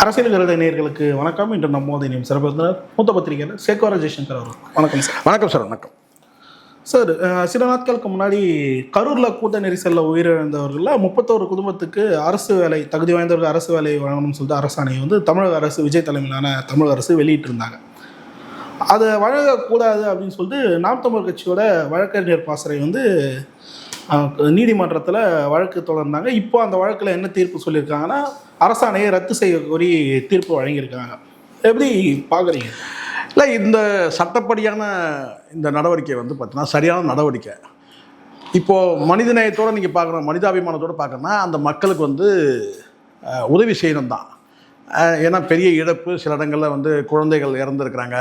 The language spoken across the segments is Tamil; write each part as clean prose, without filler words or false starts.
அரசியல் கருத நேயர்களுக்கு வணக்கம். இன்று நம்மோது இனியும் சிறப்பு விருந்தினர் மூத்த பத்திரிகையாளர் சேக்குவார ஜெய்சங்கர் அவர்கள். வணக்கம் சார். வணக்கம் சார். வணக்கம் சார். சில நாட்களுக்கு முன்னாடி கரூரில் கூட்ட நெரிசலில் உயிரிழந்தவர்களில் 31 குடும்பத்துக்கு அரசு வேலை, தகுதி வாய்ந்தவர்கள் அரசு வேலை வழங்கணும்னு சொல்லிட்டு அரசாணையை தமிழக அரசு, விஜய் தலைமையிலான தமிழக அரசு வெளியிட்டிருந்தாங்க. அதை வழங்கக்கூடாது அப்படின்னு சொல்லிட்டு நாம் தமிழர் கட்சியோட வழக்கறிஞர் பாசறை நீதிமன்றத்தில் வழக்கு தொடர்ந்தாங்க. இப்போ அந்த வழக்கில் என்ன தீர்ப்பு சொல்லியிருக்காங்கன்னா, அரசாணையை ரத்து செய்ய கோரி தீர்ப்பு வழங்கியிருக்காங்க. எப்படி பார்க்குறீங்க? இல்லை, இந்த சட்டப்படியான இந்த நடவடிக்கை பார்த்தீங்கன்னா சரியான நடவடிக்கை. இப்போது மனிதநேயத்தோடு நீங்கள் பார்க்கணும், மனிதாபிமானத்தோடு பார்க்கணுன்னா அந்த மக்களுக்கு உதவி செய்யணும் தான். ஏன்னா பெரிய இழப்பு, சில இடங்களில் குழந்தைகள் இறந்துருக்கிறாங்க,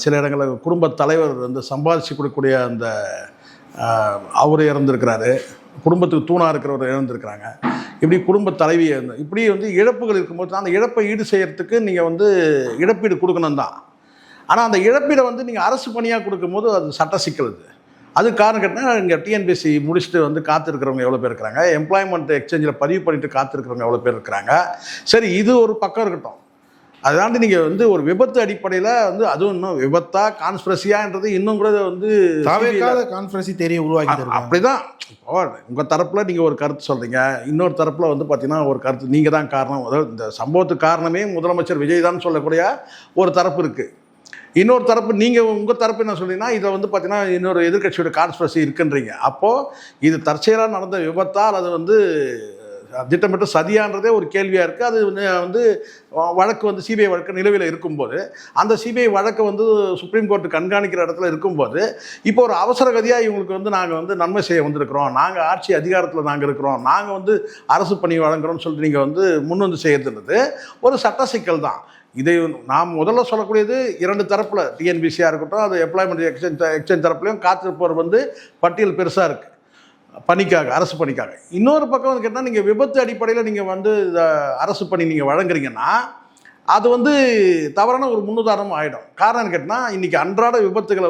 சில இடங்களில் குடும்ப தலைவர் சம்பாதிச்சு கொடுக்கக்கூடிய அந்த அவர் இறந்துருக்கிறாரு, குடும்பத்துக்கு தூணாக இருக்கிறவர் இறந்துருக்கிறாங்க. இப்படி குடும்ப தலைவி இப்படி இழப்புகள் இருக்கும்போது அந்த இழப்பை ஈடு செய்கிறதுக்கு நீங்கள் இழப்பீடு கொடுக்கணும் தான். ஆனால் அந்த இழப்பீடை நீங்கள் அரசு பணியாக கொடுக்கும்போது அது சட்ட சிக்கல். அது காரணம் கேட்டால் இங்கே டிஎன்பிஎஸ்சி முடிச்சுட்டு காத்திருக்கிறவங்க எவ்வளோ பேர் இருக்கிறாங்க, எம்ப்ளாய்மெண்ட் எக்ஸ்சேஞ்சில் பதிவு பண்ணிவிட்டு காத்திருக்கிறவங்க எவ்வளோ பேர் இருக்கிறாங்க. சரி, இது ஒரு பக்கம் இருக்கட்டும். அதாண்டு நீங்கள் ஒரு விபத்து அடிப்படையில் அதுவும் இன்னும் விபத்தா கான்ஸ்பிரசியான்றது இன்னும் கூட கான்ஸ்பிரசி தெரிய உருவாக்கி அப்படி தான். இப்போ உங்கள் தரப்பில் நீங்கள் ஒரு கருத்து சொல்கிறீங்க, இன்னொரு தரப்பில் பார்த்தீங்கன்னா ஒரு கருத்து நீங்கள் தான் காரணம், அதாவது இந்த சம்பவத்துக்கு காரணமே முதலமைச்சர் விஜய் தான் சொல்லக்கூடிய ஒரு தரப்பு இருக்குது. இன்னொரு தரப்பு நீங்கள் உங்கள் தரப்பு என்ன சொல்கிறீங்கன்னா, இதை பார்த்தீங்கன்னா இன்னொரு எதிர்கட்சியோட கான்ஸ்பிரசி இருக்குன்றீங்க. அப்போது இது தற்செயலாக நடந்த விபத்தால் அது திட்டமிட்டு சதியான்றதே ஒரு கேள்வியாக இருக்குது. அது வழக்கு சிபிஐ வழக்கு நிலுவையில் இருக்கும்போது, அந்த சிபிஐ வழக்கு சுப்ரீம் கோர்ட்டு கண்காணிக்கிற இடத்துல இருக்கும்போது, இப்போ ஒரு அவசர கதியாக இவங்களுக்கு நாங்கள் நன்மை செய்ய வந்திருக்கிறோம், நாங்கள் ஆட்சி அதிகாரத்தில் நாங்கள் இருக்கிறோம், நாங்கள் அரசு பணி வழங்குறோம்னு சொல்லிட்டு நீங்கள் முன் செய்யறதுன்றது ஒரு சட்ட சிக்கல் தான். இதை நாம் முதல்ல சொல்லக்கூடியது இரண்டு தரப்பில், டிஎன்பிசியாக இருக்கட்டும், அது எம்ப்ளாய்மெண்ட் எக்ஸ்சேஞ்ச் தரப்புலையும் காத்திருப்பவர் பட்டியல் பெருசாக இருக்குது பணிக்காக, அரசு பணிக்காக. இன்னொரு பக்கம் கேட்டால் நீங்கள் விபத்து அடிப்படையில் நீங்கள் அரசு பணி நீங்கள் வழங்குறீங்கன்னா அது தவறான ஒரு முன்னுதாரணம் ஆகிடும். காரணம் கேட்டால் இன்றைக்கி அன்றாட விபத்துகளை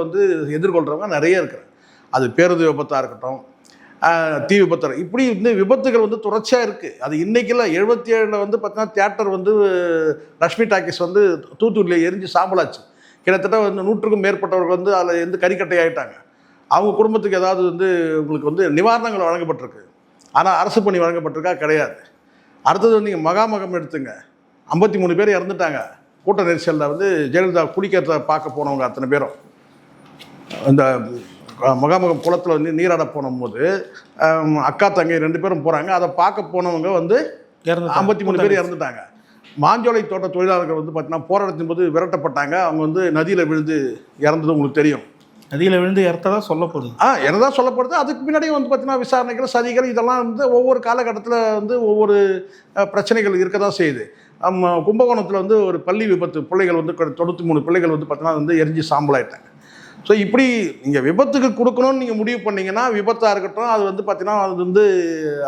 எதிர்கொள்கிறவங்க நிறைய இருக்கிறாங்க. அது பேருந்து விபத்தாக இருக்கட்டும், தீ விபத்து, இப்படி விபத்துகள் தொடர்ச்சியாக இருக்குது. அது இன்றைக்கில் 77 பார்த்தீங்கன்னா தியேட்டர் லக்ஷ்மி டாக்கீஸ் தூத்துக்குடியில் எரிஞ்சு சாம்பலாச்சு. கிட்டத்தட்ட 100க்கும் மேற்பட்டவர்கள் அதில் கறிக்கட்டை ஆகிட்டாங்க. அவங்க குடும்பத்துக்கு ஏதாவது உங்களுக்கு நிவாரணங்கள் வழங்கப்பட்டிருக்கு, ஆனால் அரசு பணி வழங்கப்பட்டிருக்கா? கிடையாது. அடுத்தது நீங்கள் மகாமகம் எடுத்துங்க, 53 பேர் இறந்துட்டாங்க கூட்ட நெரிசலில். ஜெயலலிதா குடிக்கிறத பார்க்க போனவங்க அத்தனை பேரும் இந்த மகாமகம் குளத்தில் நீராட போனும்போது அக்கா தங்கை 2 பேரும் போகிறாங்க. அதை பார்க்க போனவங்க 53 பேர் இறந்துட்டாங்க. மாஞ்சோலை தோட்ட தொழிலாளர்கள் பார்த்தீங்கன்னா போராட்டத்தின் போது விரட்டப்பட்டாங்க. அவங்க நதியில் விழுந்து இறந்தது உங்களுக்கு தெரியும். நதியில் விழுந்து இறத்ததான் சொல்லப்படுது. இறந்ததான் சொல்லப்படுது. அதுக்கு பின்னாடி பார்த்தீங்கன்னா விசாரணைகள், சதிகள், இதெல்லாம் ஒவ்வொரு காலகட்டத்தில் ஒவ்வொரு பிரச்சனைகள் இருக்க தான் செய்யுது. கும்பகோணத்தில் ஒரு பள்ளி விபத்து, பிள்ளைகள் 93 பிள்ளைகள் பார்த்தீங்கன்னா எரிஞ்சு சாம்பலாயிட்டாங்க. ஸோ இப்படி நீங்கள் விபத்துக்கு கொடுக்கணும்னு நீங்கள் முடிவு பண்ணிங்கன்னா, விபத்தாக இருக்கட்டும், அது பார்த்தீங்கன்னா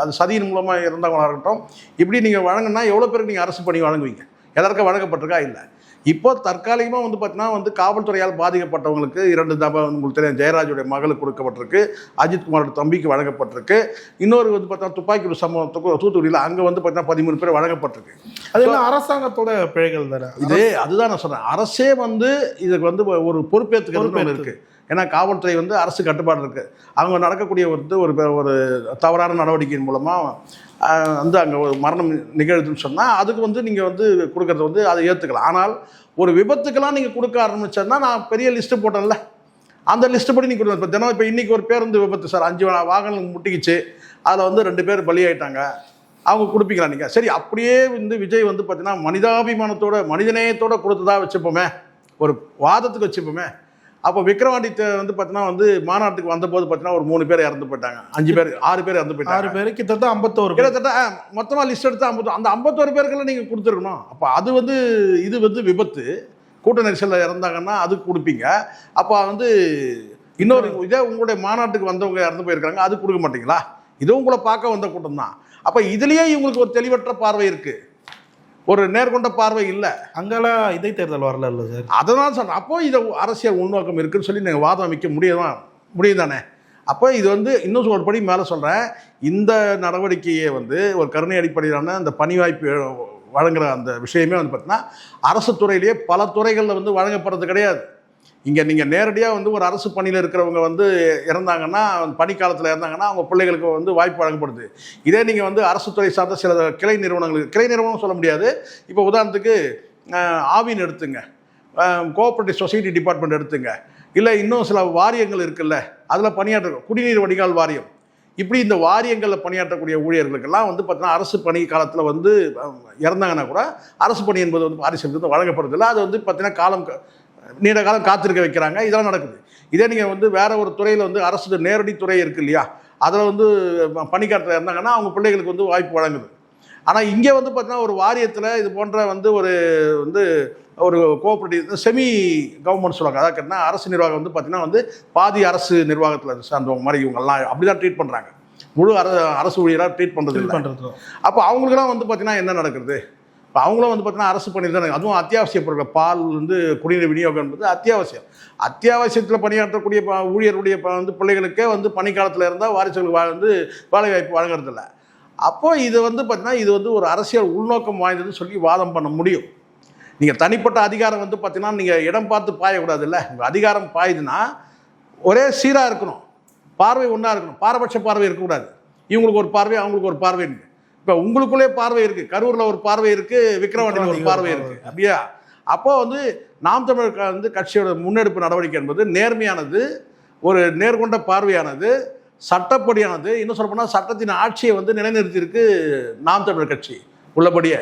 அது சதியின் மூலமாக இறந்தவங்களாக இருக்கட்டும், இப்படி நீங்கள் வழங்கினா எவ்வளோ பேருக்கு நீங்கள் அரசு பணி வழங்குவீங்க? எல்லாருக்கும் வழங்கப்பட்டிருக்கா? இல்லை. இப்போ தற்காலிகமாக பார்த்தீங்கன்னா காவல்துறையால் பாதிக்கப்பட்டவங்களுக்கு 2 தபை உங்களுக்கு தெரியும், ஜெயராஜுடைய மகளுக்கு கொடுக்கப்பட்டிருக்கு, அஜித்குமாரோட தம்பிக்கு வழங்கப்பட்டிருக்கு. இன்னொரு பார்த்தீங்கன்னா துப்பாக்கி சம்பவத்துக்கு தூத்துக்குடியில் அங்கே பார்த்தீங்கன்னா 13 பேர் வழங்கப்பட்டிருக்கு. அதெல்லாம் அரசாங்கத்தோட பிழைகள் தானே. அதுதான் நான் சொல்கிறேன். அரசே இதுக்கு ஒரு பொறுப்பேற்றுக்கிறது ஒன்று இருக்குது. ஏன்னா காவல்துறை அரசு கட்டுப்பாடு இருக்குது. அவங்க நடக்கக்கூடிய ஒரு தவறான நடவடிக்கையின் மூலமாக அங்கே ஒரு மரணம் நிகழ்துன்னு சொன்னால் அதுக்கு நீங்கள் கொடுக்கறது அதை ஏற்றுக்கலாம். ஆனால் ஒரு விபத்துக்கெல்லாம் நீங்கள் கொடுக்க ஆரம்பிச்சோன்னா, நான் பெரிய லிஸ்ட்டு போட்டேன்ல, அந்த லிஸ்ட்டு படி நீங்கள் கொடுக்கணும். இப்போ தினம் இப்போ இன்றைக்கி ஒரு பேருந்து விபத்து சார், 5 வாகனம் முட்டிக்கிச்சு, அதில் 2 பேர் பலியாயிட்டாங்க, அவங்க கொடுப்பீங்களா நீங்கள்? சரி, அப்படியே விஜய் பார்த்தீங்கன்னா மனிதாபிமானத்தோட மனிதநேயத்தோட கொடுத்ததா வச்சுப்போமே, ஒரு வாதத்துக்கு வச்சுப்போமே. அப்போ விக்ரவாண்டி பார்த்தீங்கன்னா மாநாட்டுக்கு வந்தபோது பார்த்தீங்கன்னா ஒரு 3 பேர் இறந்து போயிட்டாங்க, 5 பேர் 6 பேர் இறந்து போயிட்டாங்க. 6 பேர் கிட்டத்தட்ட 51, கிட்டத்தட்ட மொத்தமாக லிஸ்ட் எடுத்து 50, அந்த 51 பேருக்கெல்லாம் நீங்கள் கொடுத்துருக்கணும். அப்போ அது இது விபத்து, கூட்ட நெரிசலில் இறந்தாங்கன்னா அதுக்கு கொடுப்பீங்க. அப்போ இன்னொரு இதே உங்களுடைய மாநாட்டுக்கு வந்தவங்க இறந்து போயிருக்காங்க, அது கொடுக்க மாட்டீங்களா? இதுவும் உங்களை பார்க்க வந்த கூட்டம் தான். அப்போ இதுலேயே இவங்களுக்கு ஒரு தெளிவற்ற பார்வை இருக்குது, ஒரு நேர்கொண்ட பார்வை இல்லை. அங்கெல்லாம் இடைத்தேர்தல் வரல இல்லை சார். அதனால் சொல்கிறேன். அப்போ இதை அரசியல் உள்நோக்கம் இருக்குன்னு சொல்லி நீங்கள் வாதம் அமைக்க முடியும் தானே. அப்போ இது இன்னும் ஒரு படி மேலே சொல்கிறேன். இந்த நடவடிக்கையை ஒரு கருணை அடிப்படையிலான இந்த பணி வாய்ப்பு வழங்குற அந்த விஷயமே வந்து பார்த்தீங்கன்னா அரசு துறையிலேயே பல துறைகளில் வந்து வழங்கப்படுறது கிடையாது. இங்கே நீங்கள் நேரடியாக வந்து ஒரு அரசு பணியில் இருக்கிறவங்க வந்து இறந்தாங்கன்னா, பணிக்காலத்தில் இறந்தாங்கன்னா அவங்க பிள்ளைகளுக்கு வந்து வாய்ப்பு வழங்கப்படுது. இதே நீங்கள் வந்து அரசு துறை சார்ந்த சில கிளை நிறுவனம் சொல்ல முடியாது. இப்போ உதாரணத்துக்கு ஆவின் எடுத்துங்க, கோஆப்ரேட்டிவ் சொசைட்டி டிபார்ட்மெண்ட் எடுத்துங்க, இல்லை இன்னும் சில வாரியங்கள் இருக்குல்ல, அதில் பணியாற்ற குடிநீர் வடிகால் வாரியம், இப்படி இந்த வாரியங்களில் பணியாற்றக்கூடிய ஊழியர்களுக்கெல்லாம் வந்து பார்த்தீங்கன்னா அரசு பணி காலத்தில் வந்து இறந்தாங்கன்னா கூட அரசு பணி என்பது வந்து வாரிசு வந்து வழங்கப்படுறதில்லை. அது வந்து பார்த்தீங்கன்னா நீண்ட காலம் காத்திருக்க வைக்கிறாங்க. இதெல்லாம் நடக்குது. இதே நீங்கள் வந்து வேற ஒரு துறையில் வந்து அரசு நேரடி துறை இருக்குது இல்லையா, அதில் வந்து பணிக்காலத்தில் இருந்தாங்கன்னா அவங்க பிள்ளைகளுக்கு வந்து வாய்ப்பு வழங்குது. ஆனால் இங்கே வந்து பார்த்தீங்கன்னா ஒரு வாரியத்தில் இது போன்ற வந்து ஒரு கோஆப்ரேட்டிவ் செமி கவர்மெண்ட் சொல்லுவாங்க, அதாவது கேட்டால் அரசு நிர்வாகம் வந்து பார்த்தீங்கன்னா வந்து பாதி அரசு நிர்வாகத்தில் சார்ந்தவங்க மாதிரி இவங்கெல்லாம் அப்படி தான் ட்ரீட் பண்ணுறாங்க. முழு அரசு ஊழியராக ட்ரீட் பண்ணுறது. அப்போ அவங்களுக்குலாம் வந்து பார்த்தீங்கன்னா என்ன நடக்குது? இப்போ அவங்களும் வந்து பார்த்தீங்கன்னா அரசு பணி தான், அதுவும் அத்தியாவசிய பொருட்கள், பால் வந்து குடிநீர் விநியோகம் என்பது அத்தியாவசியத்தில் பணியாற்றக்கூடிய ஊழியருடைய வந்து பிள்ளைகளுக்கே வந்து பணிக்காலத்தில் இருந்தால் வாரிசுகளுக்கு வந்து வேலைவாய்ப்பு வழங்குறதில்ல. அப்போது இது வந்து பார்த்தீங்கன்னா இது வந்து ஒரு அரசியல் உள்நோக்கம் வாய்ந்ததுன்னு சொல்லி வாதம் பண்ண முடியும். நீங்கள் தனிப்பட்ட அதிகாரம் வந்து பார்த்தீங்கன்னா நீங்கள் இடம் பார்த்து பாயக்கூடாது இல்லை. உங்கள் அதிகாரம் பாயுதுன்னா ஒரே சீராக இருக்கணும், பார்வை ஒன்றா இருக்கணும், பாரபட்ச பார்வை இருக்கக்கூடாது. இவங்களுக்கு ஒரு பார்வை அவங்களுக்கு ஒரு பார்வை இருக்குது. இப்போ உங்களுக்குள்ளே பார்வை இருக்குது, கரூரில் ஒரு பார்வை இருக்குது, விக்கிரவாண்டியில் ஒரு பார்வை இருக்குது, அப்படியா? அப்போ வந்து நாம் தமிழர் வந்து கட்சியோட முன்னெடுப்பு நடவடிக்கை என்பது நேர்மையானது, ஒரு நேர்கொண்ட பார்வையானது, சட்டப்படியானது. இன்னும் சொல்லப்போனால் சட்டத்தின் ஆட்சியை வந்து நிலைநிறுத்தியிருக்கு நாம் தமிழர் கட்சி. உள்ளபடியே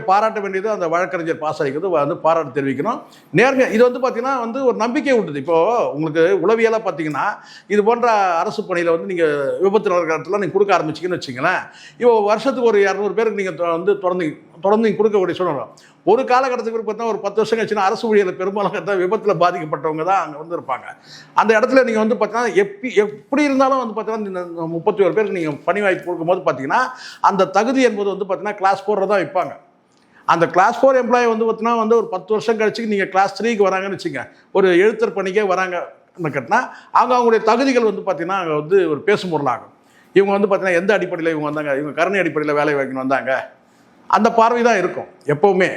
பாராட்ட வேண்டியது அந்த வழக்கறிஞர் பாசறைக்கு வந்து பாராட்டு தெரிவிக்கணும். நேர்மையாக இது வந்து பார்த்தீங்கன்னா வந்து ஒரு நம்பிக்கை விட்டுது. இப்போது உங்களுக்கு உளவியலாக பார்த்தீங்கன்னா இது போன்ற அரசு பணியில் வந்து நீங்கள் விபத்து நடக்கிற இடத்துல நீங்கள் கொடுக்க ஆரம்பிச்சிங்கன்னு வச்சிங்களேன். இப்போ வருஷத்துக்கு ஒரு 200 பேருக்கு நீங்கள் வந்து தொடர்ந்து கொடுக்கக்கூடிய சூழ்நிலை. ஒரு காலகட்டத்துக்கு பார்த்தா ஒரு 10 வருஷம் கழிச்சுன்னா அரசு ஊழியர்கள் பெரும்பாலும் தான் விபத்தில் பாதிக்கப்பட்டவங்க தான் அங்கே வந்து இருப்பாங்க. அந்த இடத்துல நீங்கள் வந்து பார்த்தீங்கன்னா எப்படி இருந்தாலும் வந்து பார்த்தீங்கன்னா இந்த 31 பேருக்கு நீங்கள் பணி வாய்ப்பு கொடுக்கும்போது பார்த்தீங்கன்னா அந்த தகுதி என்பது வந்து பார்த்தீங்கன்னா கிளாஸ் 4 தான் வைப்பாங்க. அந்த கிளாஸ் 4 எம்ப்ளாயி வந்து பார்த்தீங்கன்னா வந்து ஒரு 10 வருஷம் கழிச்சு நீங்கள் கிளாஸ் 3க்கு வராங்கன்னு வச்சுங்க, ஒரு எழுத்தர் பணிக்கே வராங்க கேட்டினா அவங்களுடைய தகுதிகள் வந்து பார்த்தீங்கன்னா அங்கே வந்து ஒரு பேசும் பொருளாகும். இவங்க வந்து பார்த்தீங்கன்னா எந்த அடிப்படையில் இவங்க வந்தாங்க, இவங்க கருணை அடிப்படையில் வேலை வாங்கின்னு வந்தாங்க, அந்த பார்வை தான் இருக்கும் எப்போவுமே.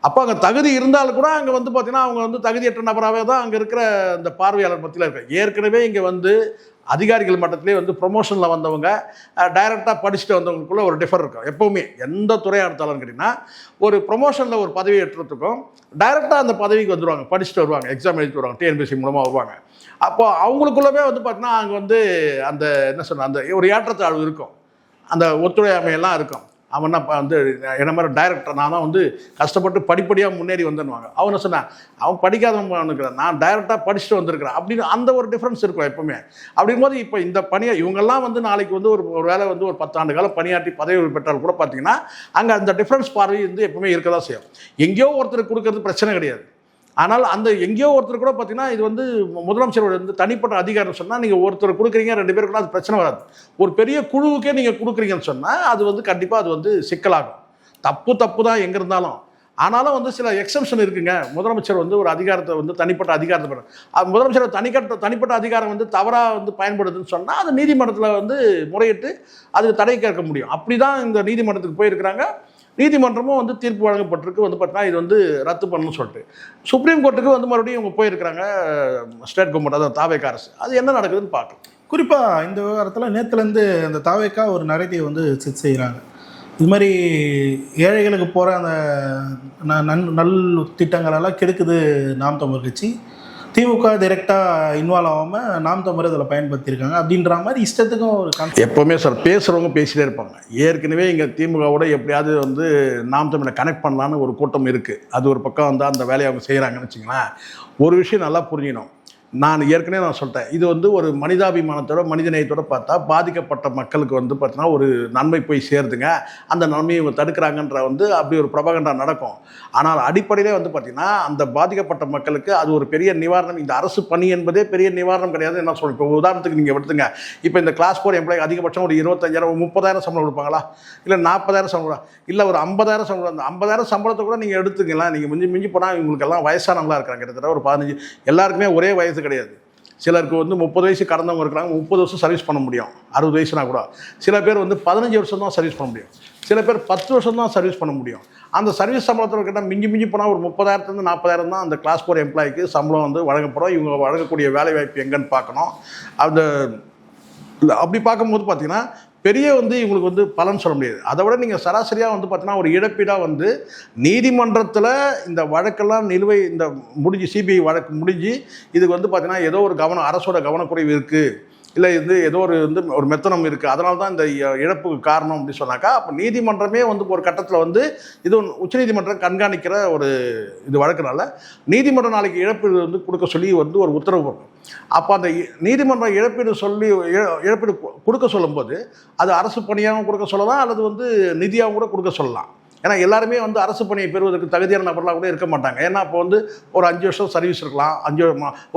அப்போ அங்கே தகுதி இருந்தாலும் கூட அங்கே வந்து பார்த்தீங்கன்னா அவங்க வந்து தகுதியற்ற நபராகவே தான் அங்கே இருக்கிற அந்த பார்வையாளர் பற்றியில் இருக்கு. ஏற்கனவே இங்கே வந்து அதிகாரிகள் மட்டத்திலே வந்து ப்ரொமோஷனில் வந்தவங்க டைரெக்டாக படிச்சுட்டு வந்தவங்களுக்குள்ள ஒரு டிஃபர் இருக்கும். எப்போவுமே எந்த துறையாக எடுத்தாலும் கேட்டிங்கன்னா ஒரு ப்ரொமோஷனில் ஒரு பதவி ஏற்றத்துக்கும் டைரெக்டாக அந்த பதவிக்கு வந்துடுவாங்க, படிச்சுட்டு வருவாங்க, எக்ஸாம் எழுதிட்டு வருவாங்க, டிஎன்பிஎஸ்சி மூலமாக வருவாங்க. அப்போ அவங்களுக்குள்ளவே வந்து பார்த்தீங்கன்னா அங்கே வந்து அந்த என்ன சொன்ன அந்த ஒரு ஏற்றத்தாழ்வு இருக்கும், அந்த ஒத்துழையாமையெல்லாம் இருக்கும். அவன் வந்து என்ன மாதிரி டைரக்டர், நான் தான் வந்து கஷ்டப்பட்டு படிப்படியாக முன்னேறி வந்தேன்னுவாங்க. அவனை சொன்னேன் அவன் படிக்காதவன் இருக்கிறான், நான் டைரெக்டாக படிச்சுட்டு வந்திருக்கிறேன் அப்படின்னு அந்த ஒரு டிஃப்ரென்ஸ் இருக்கும் எப்பவுமே. அப்படிங்கும்போது இப்போ இந்த பணியை இவங்கெல்லாம் வந்து நாளைக்கு வந்து ஒரு வேலை வந்து ஒரு 10 ஆண்டு காலம் பணியாற்றி பதவி பெற்றால் கூட பார்த்தீங்கன்னா அங்கே அந்த டிஃப்ரென்ஸ் பார்வை வந்து எப்பவுமே இருக்க தான் செய்யும். எங்கேயோ ஒருத்தருக்கு கொடுக்கறது பிரச்சனை கிடையாது. ஆனால் அந்த எங்கேயோ ஒருத்தர் கூட பார்த்தீங்கன்னா இது வந்து முதலமைச்சரோட வந்து தனிப்பட்ட அதிகாரம் சொன்னால் நீங்கள் ஒருத்தர் கொடுக்குறீங்க 2 பேர் கூட அது பிரச்சனை வராது. ஒரு பெரிய குழுவுக்கே நீங்கள் கொடுக்குறீங்கன்னு சொன்னால் அது வந்து கண்டிப்பாக அது வந்து சிக்கலாகும். தப்பு தான் எங்கே இருந்தாலும். ஆனாலும் வந்து சில எக்ஸம்ஷன் இருக்குங்க. முதலமைச்சர் வந்து ஒரு அதிகாரத்தை வந்து தனிப்பட்ட அதிகாரத்தை முதலமைச்சர் தனிப்பட்ட அதிகாரம் வந்து தவறாக வந்து பயன்படுதுன்னு சொன்னால் அது நீதிமன்றத்தில் வந்து முறையிட்டு அதுக்கு தடை கேட்க முடியும். அப்படி தான் இந்த நீதிமன்றத்துக்கு போயிருக்கிறாங்க. நீதிமன்றமும் வந்து தீர்ப்பு வழங்கப்பட்டிருக்கு வந்து பார்த்தீங்கன்னா இது வந்து ரத்து பண்ணணும்னு சொல்லிட்டு. சுப்ரீம் கோர்ட்டுக்கு வந்து மறுபடியும் இவங்க போயிருக்கிறாங்க ஸ்டேட் கவர்மெண்ட், அதாவது தாவேகா அரசு. அது என்ன நடக்குதுன்னு பார்க்கலாம். குறிப்பாக இந்த விவகாரத்தில் நேற்றுலேருந்து அந்த தாவேகா ஒரு நரேட்டிவ் வந்து செட் செய்கிறாங்க. இது மாதிரி ஏழைகளுக்கு போகிற அந்த நல் திட்டங்களெல்லாம் கெடுக்குது நாம் தமிழர் கட்சி. திமுக டைரெக்டாக இன்வால்வ் ஆகாமல் நாம் தமிழர் இதில் பயன்படுத்தியிருக்காங்க அப்படின்ற மாதிரி இஷ்டத்துக்கும் ஒரு எப்போவுமே சார் பேசுகிறவங்க பேசிகிட்டே இருப்பாங்க. ஏற்கனவே இங்கே திமுகவோட எப்படியாவது வந்து நாம் தமிழை கனெக்ட் பண்ணலான்னு ஒரு கூட்டம் இருக்குது. அது ஒரு பக்கம் வந்து அந்த வேலையை அவங்க செய்கிறாங்கன்னு வச்சுங்களேன். ஒரு விஷயம் நல்லா புரிஞ்சிக்கணும். நான் ஏற்கனவே சொல்லிட்டேன், இது வந்து ஒரு மனிதாபிமானத்தோட மனிதநேயத்தோட பார்த்தா பாதிக்கப்பட்ட மக்களுக்கு வந்து பார்த்தீங்கன்னா ஒரு நன்மை போய் சேருதுங்க. அந்த நன்மையை இவங்க தடுக்கிறாங்கன்ற வந்து அப்படி ஒரு பிரபகண்டா நடக்கும். ஆனால் அடிப்படையிலே வந்து பார்த்திங்கன்னா அந்த பாதிக்கப்பட்ட மக்களுக்கு அது ஒரு பெரிய நிவாரணம். இந்த அரசு பணி என்பதே பெரிய நிவாரணம் கிடையாது. என்ன சொல்லுங்கள், இப்போ உதாரணத்துக்கு நீங்கள் எடுத்துங்க, இப்போ இந்த கிளாஸ் 4 எம்ப்ளாயி அதிகபட்சம் ஒரு 25,000 30,000 சம்பளம் கொடுப்பாங்களா, இல்லை 40,000 சம்பளம், இல்லை ஒரு 50,000 சம்பளம். அந்த 50,000 சம்பளத்தை கூட நீங்கள் எடுத்துக்கலாம். நீங்கள் மிஞ்சி போனால் இவங்களுக்கெல்லாம் வயசானவங்களாக இருக்கிறாங்க, கிட்டத்தட்ட ஒரு 15, எல்லாருக்குமே ஒரே வயசு கிடையாது. சிலருக்கு வந்து 30 வயசு கடந்தவங்க இருக்கிறாங்க, 30 வருஷம் சர்வீஸ் பண்ண முடியும், 60 வயசுனா கூட. சில பேர் வந்து 15 வருஷம் தான் சர்வீஸ் பண்ண முடியும், சில பேர் 10 வருஷம் தான் சர்வீஸ் பண்ண முடியும். அந்த சர்வீஸ் சம்பளத்தில் கேட்டால் மிஞ்சி போனால் ஒரு 30,000 40,000 தான் அந்த கிளாஸ் 4 எம்ப்ளாய்க்கு சம்பளம் வந்து வழங்கப்படும். இவங்க வழங்கக்கூடிய வேலை வாய்ப்பு எங்கன்னு பார்க்கணும். அந்த அப்படி பார்க்கும்போது பார்த்தீங்கன்னா பெரிய வந்து இவங்களுக்கு வந்து பலன் சொல்ல முடியாது. அதை விட நீங்கள் சராசரியாக வந்து பார்த்தீங்கன்னா ஒரு இழப்பீடாக வந்து நீதிமன்றத்தில் இந்த வழக்கெல்லாம் நிலுவை இந்த முடிஞ்சு சிபிஐ வழக்கு முடிஞ்சு இதுக்கு வந்து பார்த்தீங்கன்னா ஏதோ ஒரு அரசோட கவனக்குறைவு இருக்குது, இல்லை இது ஏதோ ஒரு மெத்தனம் இருக்குது, அதனால தான் இந்த இழப்புக்கு காரணம் அப்படின்னு சொன்னாக்கா, அப்போ நீதிமன்றமே வந்து ஒரு கட்டத்தில் வந்து இது உச்சநீதிமன்றம் கண்காணிக்கிற ஒரு இது வழக்குனால நீதிமன்றம் நாளைக்கு இழப்பீடு வந்து கொடுக்க சொல்லி வந்து ஒரு உத்தரவு கொடுக்கும். அப்போ அந்த நீதிமன்றம் இழப்பீடு கொடுக்க சொல்லும்போது அது அரசு பணியாகவும் கொடுக்க சொல்லலாம், அல்லது வந்து நிதியாகவும் கூட கொடுக்க சொல்லலாம். ஏன்னா எல்லாருமே வந்து அரசு பணியை பெறுவதற்கு தகுதியான நபர்களாக கூட இருக்க மாட்டாங்க. ஏன்னா அப்போ வந்து ஒரு 5 வருஷம் சர்வீஸ் இருக்கலாம்,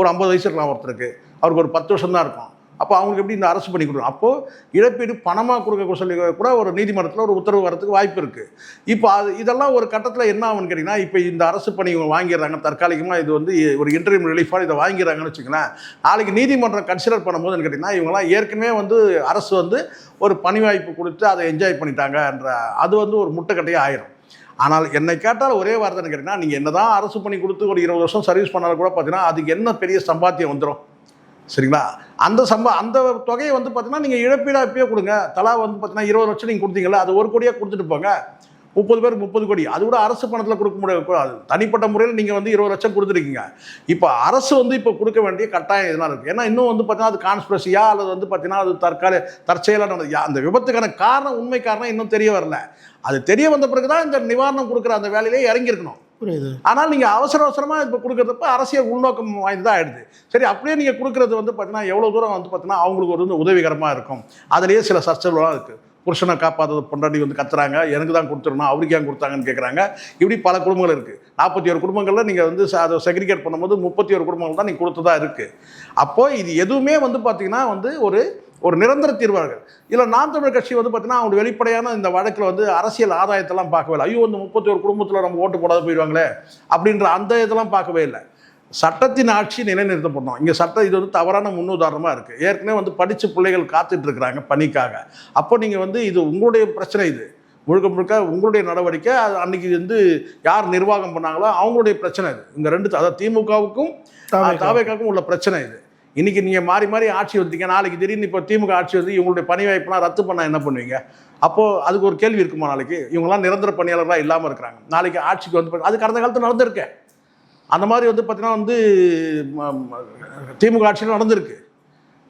ஒரு 50 வயசு இருக்கலாம் ஒருத்தருக்கு, அவருக்கு ஒரு 10 வருஷம் தான் இருக்கும். அப்போ அவங்களுக்கு எப்படி இந்த அரசு பண்ணி கொடுக்கும்? அப்போது இழப்பீடு பணமாக கொடுக்க சொல்லி கூட ஒரு நீதிமன்றத்தில் ஒரு உத்தரவு வரதுக்கு வாய்ப்பு இருக்குது. இப்போ இதெல்லாம் ஒரு கட்டத்தில் என்ன ஆகும்னு கேட்டிங்கன்னா, இப்போ இந்த அரசு பணி இவங்க வாங்கிடுறாங்க தற்காலிகமாக, இது வந்து ஒரு இன்டர்வியூ ரிலீஃபாக இதை வாங்கிடுறாங்கன்னு வச்சுங்களேன். நாளைக்கு நீதிமன்றம் கன்சிடர் பண்ணும்போதுன்னு கேட்டிங்கன்னா, இவங்களாம் ஏற்கனவே வந்து அரசு வந்து ஒரு பணி வாய்ப்பு கொடுத்து அதை என்ஜாய் பண்ணிட்டாங்கன்ற அது வந்து ஒரு முட்டுக்கட்டையாக ஆயிரும். ஆனால் என்னை கேட்டால் ஒரே வார்த்தைன்னு கேட்டிங்கன்னா, நீங்கள் என்ன தான் அரசு பணி கொடுத்து ஒரு 20 வருஷம் சர்வீஸ் பண்ணாலும் கூட பார்த்தீங்கன்னா அதுக்கு என்ன பெரிய சம்பாத்தியம் வந்துடும், சரிங்களா? அந்த தொகையை வந்து பார்த்தீங்கன்னா நீங்கள் இழப்பீடாக இப்பயே கொடுங்க. தலா வந்து பார்த்தீங்கன்னா 20 லட்சம் நீங்கள் கொடுத்தீங்களா, அது ஒரு கோடியாக கொடுத்துட்டு போங்க. 30 பேருக்கு 30 கோடி, அது கூட அரசு பணத்தில் கொடுக்க முடியாது. தனிப்பட்ட முறையில் நீங்கள் வந்து 20 லட்சம் கொடுத்துருக்கீங்க. இப்போ அரசு வந்து இப்போ கொடுக்க வேண்டிய கட்டாயம் இதனால் இருக்குது. ஏன்னா இன்னும் வந்து பார்த்தீங்கன்னா அது கான்ஸ்பிரசியா அல்லது வந்து பார்த்தீங்கன்னா அது தற்செயலாக நடந்தது. அந்த விபத்துக்கான காரணம், உண்மை காரணம் இன்னும் தெரிய வரல. அது தெரிய வந்த பிறகு தான் இந்த நிவாரணம் கொடுக்குற அந்த வேலையிலே இறங்கியிருக்கணும். ஆனால் நீங்கள் அவசரமாக இப்போ கொடுக்குறப்ப அரசியல் உள்நோக்கம் வாய்ந்ததாக ஆயிடுது. சரி, அப்படியே நீங்கள் கொடுக்குறது வந்து பார்த்தீங்கன்னா எவ்வளோ தூரம் வந்து பார்த்தீங்கன்னா அவங்களுக்கு ஒரு உதவிகரமாக இருக்கும். அதுலேயே சில சர்ச்சைகள்லாம் இருக்குது. புருஷனை காப்பாற்றது பொண்டாட்டி வந்து கத்துறாங்க, எனக்கு தான் கொடுத்துடணும், அவருக்கு ஏன் கொடுத்தாங்கன்னு கேட்குறாங்க. இப்படி பல குடும்பங்கள் இருக்குது. 41 குடும்பங்களில் நீங்கள் வந்து அதை செக்ரிகேட் பண்ணும்போது 31 குடும்பங்கள் தான் நீங்கள் கொடுத்ததா இருக்குது. அப்போது இது எதுவுமே வந்து பார்த்திங்கன்னா வந்து ஒரு நிரந்தர தீர்வார்கள். இல்லை நாம் தமிழர் கட்சி வந்து பார்த்தீங்கன்னா அவங்க வெளிப்படையான இந்த வழக்கில் வந்து அரசியல் ஆதாயத்தெல்லாம் பார்க்கவே இல்லை. ஐயோ, இந்த 31 குடும்பத்தில் நம்ம ஓட்டு போடாத போயிடுவாங்களே அப்படின்ற அந்த இதெல்லாம் பார்க்கவே இல்லை. சட்டத்தின் ஆட்சி நிலைநிறுத்தப்படணும். இங்கே சட்டம் இது வந்து தவறான முன்னுதாரணமாக இருக்குது. ஏற்கனவே வந்து படித்த பிள்ளைகள் காத்துட்டு இருக்கிறாங்க பணிக்காக. அப்போ நீங்கள் வந்து இது உங்களுடைய பிரச்சனை, இது முழுக்க உங்களுடைய நடவடிக்கை. அது அன்னைக்கு வந்து யார் நிர்வாகம் பண்ணாங்களோ அவங்களுடைய பிரச்சனை இது. இந்த ரெண்டு, அதாவது திமுகவுக்கும் தாவேக்காவுக்கும் உள்ள பிரச்சனை இது. இன்றைக்கி நீங்கள் மாறி ஆட்சி வந்துட்டீங்க, நாளைக்கு திடீர்னு இப்போ திமுக ஆட்சி வந்து இவங்களுடைய பணி வாய்ப்புலாம் ரத்து பண்ணால் என்ன பண்ணுவீங்க? அப்போது அதுக்கு ஒரு கேள்வி இருக்குமா? நாளைக்கு இவங்கெல்லாம் நிரந்தர பணியாளர்களாக இல்லாமல் இருக்கிறாங்க, நாளைக்கு ஆட்சிக்கு வந்து அது கடந்த காலத்தில் நடந்திருக்கேன். அந்த மாதிரி வந்து பார்த்திங்கன்னா வந்து திமுக ஆட்சியில் நடந்திருக்கு.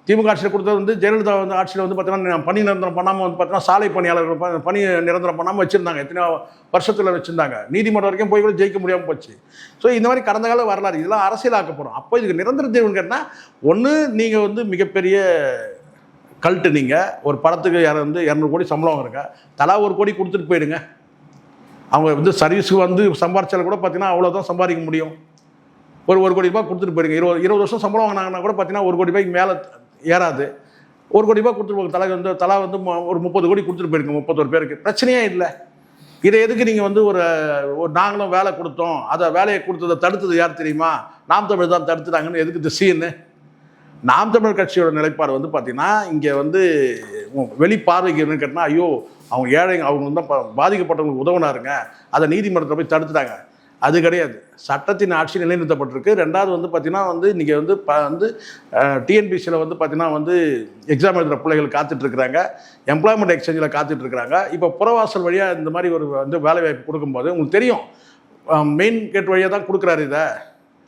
திமுக ஆட்சியில் கொடுத்தது வந்து ஜெயலலிதா வந்து ஆட்சியில் வந்து பார்த்தீங்கன்னா பணி நிரந்தரம் பண்ணாமல் வந்து பார்த்தீங்கன்னா சாலை பணியாளர்கள் பணி நிரந்தரம் பண்ணாமல் வச்சுருந்தாங்க. எத்தனையோ வருஷத்தில் வச்சுருந்தாங்க. நீதிமன்றம் வரைக்கும் போய் கூட ஜெயிக்க முடியாமல் போச்சு. ஸோ இந்த மாதிரி கடந்த கால வரலாறு இதெல்லாம் அரசியலாக்கப்படும். அப்போ இதுக்கு நிரந்தர தீர்வுன்னு கேட்டால், ஒன்று நீங்கள் வந்து மிகப்பெரிய கல்ட்டு, நீங்கள் ஒரு படத்துக்கு வந்து 200 கோடி சம்பளம் வாங்குறங்க, தலா 1 கோடி கொடுத்துட்டு போயிடுங்க. அவங்க வந்து சர்வீஸுக்கு வந்து சம்பாரிச்சாலும் கூட பார்த்தீங்கன்னா அவ்வளோதான் சம்பாதிக்க முடியும். ஒரு 1 கோடி ரூபாய் கொடுத்துட்டு போயிடுங்க. 20 வருஷம் சம்பளம் வாங்கினாங்கன்னா கூட பார்த்தீங்கன்னா 1 கோடி ரூபாய்க்கு மேலே ஏறாது. 1 கோடி ரூபாய் கொடுத்துட்டு போங்க. தலா வந்து ஒரு 30 கோடி கொடுத்துட்டு போயிருங்க 31 பேருக்கு. பிரச்சனையே இல்லை. இதை எதுக்கு நீங்கள் வந்து ஒரு நாங்களும் வேலை கொடுத்தோம், அதை வேலையை கொடுத்ததை தடுத்தது யார் தெரியுமா? நாம் தமிழ் தான் தடுத்துட்டாங்கன்னு எதுக்கு இந்த சீன்னு? நாம் தமிழர் கட்சியோட நிலைப்பாடு வந்து பார்த்தீங்கன்னா இங்கே வந்து வெளிப்பார்வைக்கு என்னன்னு கேட்டால், ஐயோ அவங்க ஏழைங்க, அவங்க வந்து பாதிக்கப்பட்டவங்களுக்கு உதவுனாருங்க, அதை நீதிமன்றத்தில் போய் தடுத்துட்டாங்க. அது கிடையாது. சட்டத்தின் ஆட்சி நிலைநிறுத்தப்பட்டிருக்கு. ரெண்டாவது வந்து பார்த்தீங்கன்னா வந்து இன்றைக்கி வந்து டிஎன்பிசியில் வந்து பார்த்தீங்கன்னா வந்து எக்ஸாம் எழுதுகிற பிள்ளைகள் காத்துட்ருக்குறாங்க, எம்ப்ளாய்மெண்ட் எக்ஸ்சேஞ்சில் காத்துட்ருக்குறாங்க. இப்போ புறவாசல் வழியாக இந்த மாதிரி ஒரு வந்து வேலைவாய்ப்பு கொடுக்கும்போது உங்களுக்கு தெரியும் மெயின் கேட் வழியாக தான் கொடுக்குறாரு இதை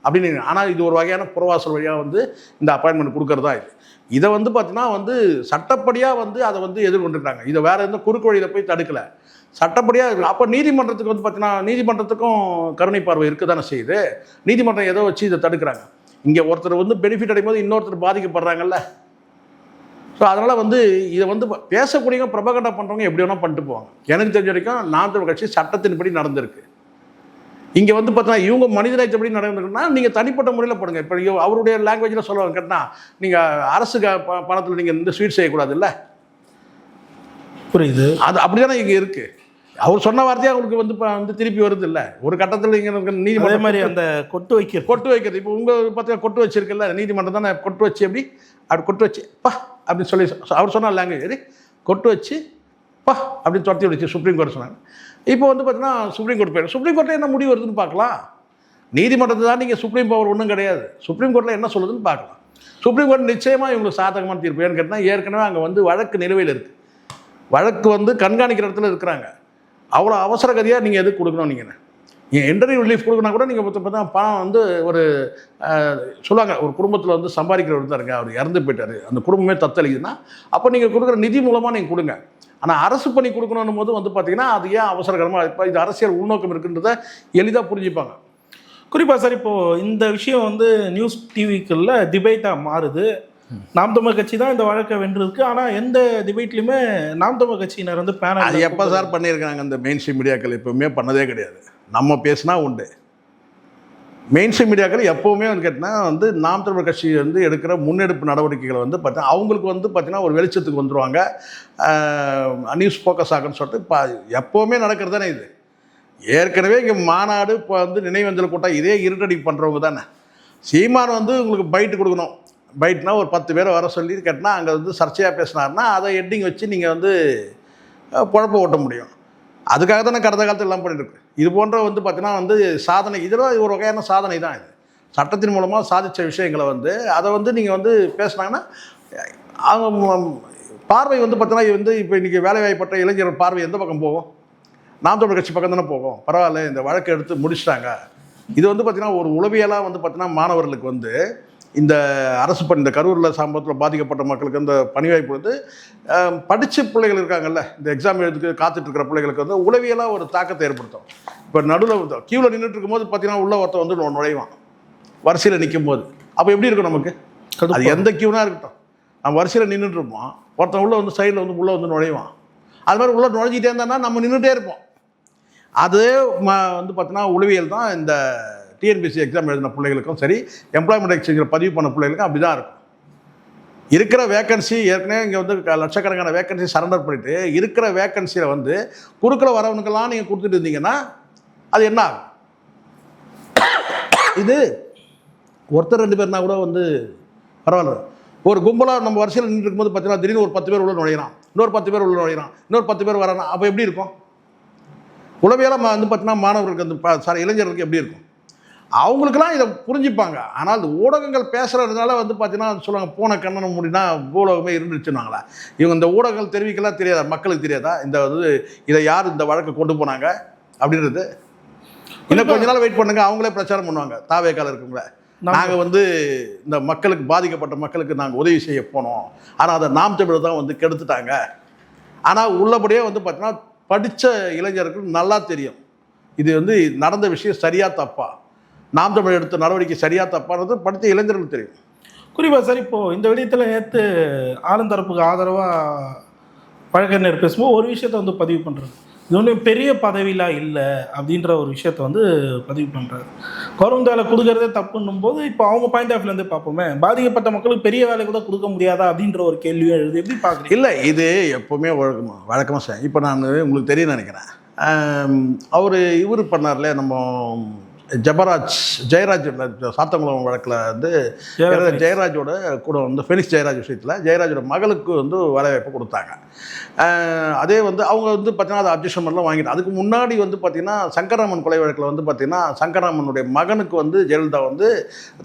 அப்படின்னு. ஆனால் இது ஒரு வகையான புறவாசல் வழியாக வந்து இந்த அப்பாயின்மெண்ட் கொடுக்குறது தான் இது. இதை வந்து பார்த்தீங்கன்னா வந்து சட்டப்படியாக வந்து அதை வந்து எதிர்கொண்டுருக்காங்க. இதை வேறு எந்த குறுக்கு வழியில் போய் தடுக்கலை, சட்டப்படியாக இருக்குது. அப்போ நீதிமன்றத்துக்கு வந்து பார்த்தீங்கன்னா நீதிமன்றத்துக்கும் கருணை பார்வை இருக்க தானே செய்யுது. நீதிமன்றம் ஏதோ வச்சு இதை தடுக்கிறாங்க. இங்கே ஒருத்தர் வந்து பெனிஃபிட் அடையும் போது இன்னொருத்தர் பாதிக்கப்படுறாங்கல்ல. ஸோ அதனால் வந்து இதை வந்து பேசக்கூடியவங்க பிரபகண்டா பண்ணுறவங்க எப்படி வேணால் பண்ணிட்டு போவாங்க. எனக்கு தெரிஞ்ச வரைக்கும் நாம் தமிழர் கட்சி சட்டத்தின்படி நடந்திருக்கு. இங்கே வந்து பார்த்தீங்கன்னா இவங்க மனிதநேயத்தப்படி நடந்திருக்குன்னா நீங்கள் தனிப்பட்ட முறையில் போடுங்க. இப்போ அவருடைய லாங்குவேஜில் சொல்லுவாங்க கேட்டால், நீங்கள் அரசு பணத்தில் நீங்கள் இந்த ஸ்வீட் செய்யக்கூடாது இல்லை. புரியுது. அது அப்படி தானே இங்கே இருக்குது. அவர் சொன்ன வார்த்தையே அவங்களுக்கு வந்து இப்போ வந்து திருப்பி வருது இல்லை. ஒரு கட்டத்தில் இங்கே அதே நீதிமன்றம் மாதிரி அந்த கொட்டு வைக்கிறது. இப்போ உங்கள் பார்த்தீங்கன்னா கொட்டு வச்சிருக்குல்ல, நீதிமன்றம் தானே கொட்டு வச்சு அப்படி கொட்டு வச்சு பா அப்படின்னு சொல்லி அவர் சொன்ன லாங்குவேஜ் கொட்டு வச்சு பா அப்படின்னு துரத்தி விடுச்சு சுப்ரீம் கோர்ட் சொன்னாங்க. இப்போ வந்து பார்த்தீங்கன்னா சுப்ரீம் கோர்ட் போயிடும். சுப்ரீம் கோர்ட்டில் என்ன முடிவு வருதுன்னு பார்க்கலாம். நீதிமன்றத்தை தான் நீங்கள் சுப்ரீம் பவர் ஒன்றும் கிடையாது. சுப்ரீம் கோர்ட்டில் என்ன சொல்லுதுன்னு பார்க்கலாம். சுப்ரீம் கோர்ட் நிச்சயமாக இவங்களுக்கு சாதகமான தீர்ப்பு. ஏன்னு கேட்டால் ஏற்கனவே அங்கே வந்து வழக்கு நிலுவையில் இருக்குது. வழக்கு வந்து கண்காணிக்கிற இடத்துல இருக்கிறாங்க. அவ்வளோ அவசர கதியாக நீங்கள் எதுக்கு கொடுக்கணும்? நீங்கள் இன்டர்வியூ ரிலீஃப் கொடுக்கணும் கூட நீங்கள் பார்த்தா பணம் வந்து ஒரு சொல்லுவாங்க, ஒரு குடும்பத்தில் வந்து சம்பாதிக்கிறவர் தான் இருங்க, அவர் இறந்து போயிட்டார், அந்த குடும்பமே தத்தளிக்குதுன்னா அப்போ நீங்கள் கொடுக்குற நிதி மூலமாக நீங்கள் கொடுங்க. ஆனால் அரசு பண்ணி கொடுக்கணும் போது வந்து பார்த்தீங்கன்னா அது ஏன் அவசரகரமாக இப்போ இது அரசியல் உள்நோக்கம் இருக்குன்றதை எளிதாக புரிஞ்சுப்பாங்க. குறிப்பாக சார் இப்போது இந்த விஷயம் வந்து நியூஸ் டிவிக்குள்ள டிபேட்டாக மாறுது. நாம் தமிழ் கட்சி தான் இந்த வழக்கை வென்றிருக்கு. ஆனால் எந்த டிபேட்லையுமே நாம் தமிழ் கட்சியினர் வந்து பேனல் அது எப்போ சார் பண்ணியிருக்காங்க? அந்த மெயின் ஸ்ட்ரீம் மீடியாக்கள் எப்பவுமே பண்ணதே கிடையாது. நம்ம பேசினா உண்டு. மெயின் ஸ்ட்ரீம் மீடியாக்கள் எப்போவுமே வந்து கேட்டால் வந்து நாம் தமிழ் கட்சி வந்து எடுக்கிற முன்னெடுப்பு நடவடிக்கைகளை வந்து பார்த்தீங்கன்னா அவங்களுக்கு வந்து பார்த்தீங்கன்னா ஒரு வெளிச்சத்துக்கு வந்துடுவாங்க. நியூஸ் ஃபோக்கஸ் ஆகுன்னு சொல்லிட்டு எப்போவுமே நடக்கிறது தானே இது. ஏற்கனவே இங்கே மாநாடு இப்போ வந்து நினைவஞ்சல் கூட்டம் இதே இருட்டடி பண்ணுறவங்க தானே. சீமான் வந்து உங்களுக்கு பைட்டு கொடுக்கணும். பைட்னா ஒரு 10 பேரை வர சொல்லி கேட்டால் அங்கே வந்து சர்ச்சையாக பேசினார்னா அதை ஹெட்டிங் வச்சு நீங்கள் வந்து குழப்ப ஓட்ட முடியும். அதுக்காக தானே கடந்த காலத்தில் எல்லாம் பண்ணிட்டுருக்கு. இது போன்ற வந்து பார்த்தீங்கன்னா வந்து சாதனை, இதெல்லாம் ஒரு வகையான சாதனை தான். இது சட்டத்தின் மூலமாக சாதித்த விஷயங்களை வந்து அதை வந்து நீங்கள் வந்து பேசுனாங்கன்னா அவங்க பார்வை வந்து பார்த்தீங்கன்னா வந்து இப்போ இன்றைக்கி வேலைவாய்ப்பற்ற இளைஞர்கள் பார்வை எந்த பக்கம் போகும்? நாம் தமிழ் கட்சி பக்கம் தானே போகும். பரவாயில்ல, இந்த வழக்கை எடுத்து முடிச்சிட்டாங்க. இது வந்து பார்த்திங்கன்னா ஒரு உளவியலாக வந்து பார்த்திங்கன்னா மாணவர்களுக்கு வந்து இந்த அரசு பணி, இந்த கரூரில் சம்பவத்தில் பாதிக்கப்பட்ட மக்களுக்கு அந்த பணி வாய்ப்பு வந்து படித்த பிள்ளைகள் இருக்காங்கல்ல, இந்த எக்ஸாம் எழுதுக்கு காத்துட்ருக்கிற பிள்ளைகளுக்கு வந்து உளவியலாக ஒரு தாக்கத்தை ஏற்படுத்தும். இப்போ நடுவில் கியூவில் நின்றுட்டு இருக்கும்போது பார்த்தீங்கன்னா உள்ள ஒருத்தர் வந்து நுழைவான் வரிசையில் நிற்கும் போது. அப்போ எப்படி இருக்கும் நமக்கு? அது எந்த கியூனாக இருக்கட்டும், நம்ம வரிசையில் நின்றுட்டு இருப்போம், ஒருத்தன் உள்ளே வந்து சைடில் வந்து உள்ளே வந்து நுழைவான். அது மாதிரி உள்ளே நுழைஞ்சிட்டே இருந்தான்னா நம்ம நின்றுட்டே இருப்போம். அது வந்து பார்த்தீங்கன்னா உளவியல் தான். இந்த டிஎன்பிஎஸ்சி எக்ஸாம் எழுதின பிள்ளைகளுக்கும் சரி, எம்ப்ளாய்மெண்ட் எக்ஸ்சேஞ்சில் பதிவு பண்ண பிள்ளைகளுக்கும் அப்படி தான் இருக்கும். இருக்கிற வேக்கன்சி ஏற்கனவே இங்கே வந்து லட்சக்கணக்கான வேக்கன்சி சரண்டர் பண்ணிவிட்டு இருக்கிற வேக்கன்சியில் வந்து குறுக்கில் வரவனுக்கெல்லாம் நீங்கள் கொடுத்துட்டு இருந்தீங்கன்னா அது என்ன ஆகும்? இது ஒருத்தர் 2 பேர்னா கூட வந்து பரவாயில்ல. ஒரு கும்பலாக நம்ம வரிசையில் நின்று இருக்கும்போது பார்த்தீங்கன்னா திடீர்னு ஒரு 10 பேர் உள்ள நுழைகிறான், இன்னொரு 10 பேர் உள்ள நுழைகிறான், இன்னொரு 10 பேர் வரானா, அப்போ எப்படி இருக்கும்? உளவியலாக வந்து பார்த்தீங்கன்னா மாணவர்களுக்கு அந்த இளைஞர்களுக்கு எப்படி இருக்கும்? அவங்களுக்கெல்லாம் இதை புரிஞ்சுப்பாங்க. ஆனால் இந்த ஊடகங்கள் பேசுகிறதுனால வந்து பார்த்தீங்கன்னா சொல்லுவாங்க, போன கண்ணனம் முடினா பூலோகமே இருந்துச்சுன்னாங்களா. இவங்க இந்த ஊடகங்கள் தெரிவிக்கலாம் தெரியாதா? மக்களுக்கு தெரியாதா இந்த வந்து இதை யார் இந்த வழக்கை கொண்டு போனாங்க அப்படின்றது? இன்னும் கொஞ்ச நாள் வெயிட் பண்ணுங்க, அவங்களே பிரச்சாரம் பண்ணுவாங்க. தாவேக்கால இருக்குங்கள, நாங்கள் வந்து இந்த மக்களுக்கு, பாதிக்கப்பட்ட மக்களுக்கு நாங்கள் உதவி செய்ய போனோம், ஆனால் அதை நாம் தமிழர் தான் வந்து கெடுத்துட்டாங்க. ஆனால் உள்ளபடியே வந்து பார்த்தீங்கன்னா படித்த இளைஞர்களுக்கு நல்லா தெரியும் இது வந்து நடந்த விஷயம் சரியா தப்பா, நாம் தமிழ் எடுத்த நடவடிக்கை சரியா தப்பானது படித்த இளைஞர்களுக்கு தெரியும். குறிப்பாக சார், இப்போது இந்த விடயத்தில் நேற்று ஆளுந்தரப்புக்கு ஆதரவாக வழக்கறிஞர் பேசும்போது ஒரு விஷயத்தை வந்து பதிவு பண்ணுறது, இது ஒன்றும் பெரிய பதவியெலாம் இல்லை அப்படின்ற ஒரு விஷயத்த வந்து பதிவு பண்ணுறாரு. கவர்மெண்ட் வேலை கொடுக்கறதே தப்புன்னும் போது இப்போ அவங்க பாயிண்ட் ஆஃப் வியூலேருந்து பார்ப்போமே, பாதிக்கப்பட்ட மக்களுக்கு பெரிய வேலை கூட கொடுக்க முடியாதா அப்படின்ற ஒரு கேள்வியும் எழுது. எப்படி பார்க்குறீங்க? இல்லை, இது எப்போவுமே வழக்கமாக சார். இப்போ நான் உங்களுக்கு தெரியும் நினைக்கிறேன், அவர் இவர் பண்ணார்ல, நம்ம ஜெயராஜ் சாத்தங்குளம் வழக்கில் வந்து ஜெயராஜோட கூட வந்து ஃபெனிக்ஸ் ஜெயராஜ் விஷயத்தில் ஜெயராஜோட மகளுக்கு வந்து வேலைவாய்ப்பு கொடுத்தாங்க. அதே வந்து அவங்க வந்து பார்த்தீங்கன்னா அதை அப்ஜெக்ஷன் பண்ணலாம் வாங்கிட்டு, அதுக்கு முன்னாடி வந்து பார்த்தீங்கன்னா சங்கராமன் கொலை வழக்கில் வந்து பார்த்தீங்கன்னா சங்கராமனுடைய மகனுக்கு வந்து ஜெயலலிதா வந்து